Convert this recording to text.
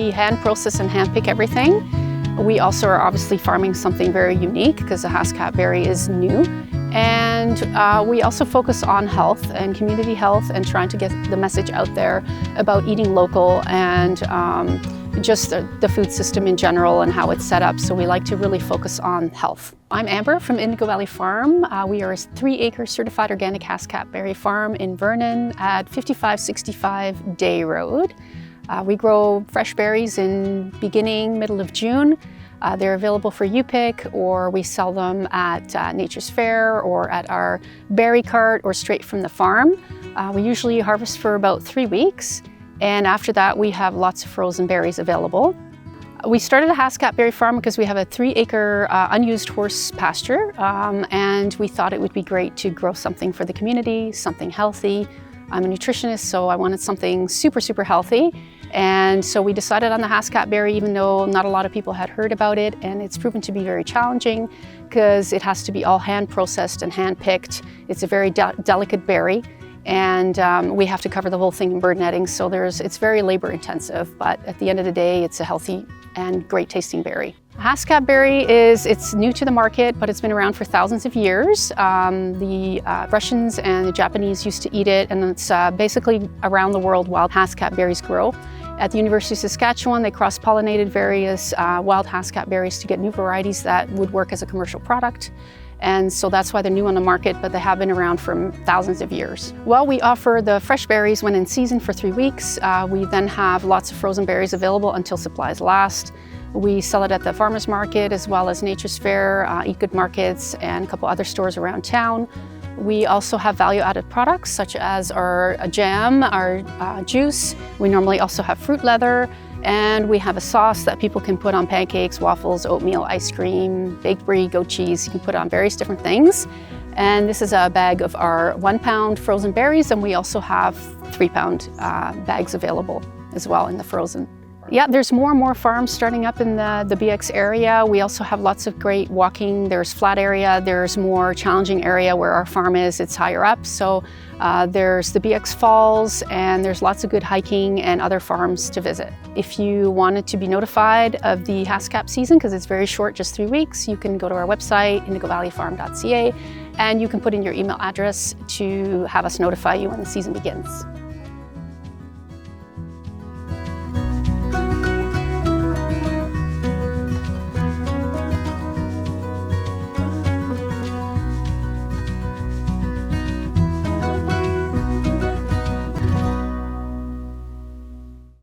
We hand process and hand pick everything. We also are obviously farming something very unique because the Haskap berry is new. And we also focus on health and community health and trying to get the message out there about eating local and just the food system in general and how it's set up. So we like to really focus on health. I'm Amber from Indigo Valley Farm. We are a 3-acre certified organic Haskap berry farm in Vernon at 5565 Day Road. We grow fresh berries in middle of June. They're available for you-pick, or we sell them at Nature's Fair or at our berry cart or straight from the farm. We usually harvest for about 3 weeks, and after that we have lots of frozen berries available. We started a Haskap berry farm because we have a 3-acre unused horse pasture, and we thought it would be great to grow something for the community, something healthy. I'm a nutritionist, so I wanted something super healthy. And so we decided on the Haskap berry, even though not a lot of people had heard about it, and it's proven to be very challenging because it has to be all hand processed and hand picked. It's a very delicate berry, and we have to cover the whole thing in bird netting, so it's very labor intensive, but at the end of the day, it's a healthy and great tasting berry. Haskap berry it's new to the market, but it's been around for thousands of years. The Russians and the Japanese used to eat it, and it's basically around the world wild Haskap berries grow. At the University of Saskatchewan, they cross-pollinated various wild Haskap berries to get new varieties that would work as a commercial product. And so that's why they're new on the market, but they have been around for thousands of years. Well, we offer the fresh berries when in season for 3 weeks. We then have lots of frozen berries available until supplies last. We sell it at the farmers market as well as Nature's Fair, Eat Good Markets, and a couple other stores around town. We also have value-added products such as our jam, our juice. We normally also have fruit leather, and we have a sauce that people can put on pancakes, waffles, oatmeal, ice cream, baked brie, goat cheese. You can put it on various different things. And this is a bag of our 1-pound frozen berries, and we also have 3-pound bags available as well in the frozen. Yeah, there's more and more farms starting up in the BX area. We also have lots of great walking. There's flat area, there's more challenging area where our farm is, it's higher up. So there's the BX Falls, and there's lots of good hiking and other farms to visit. If you wanted to be notified of the Haskap season, because it's very short, just 3 weeks, you can go to our website, indigovalleyfarm.ca, and you can put in your email address to have us notify you when the season begins.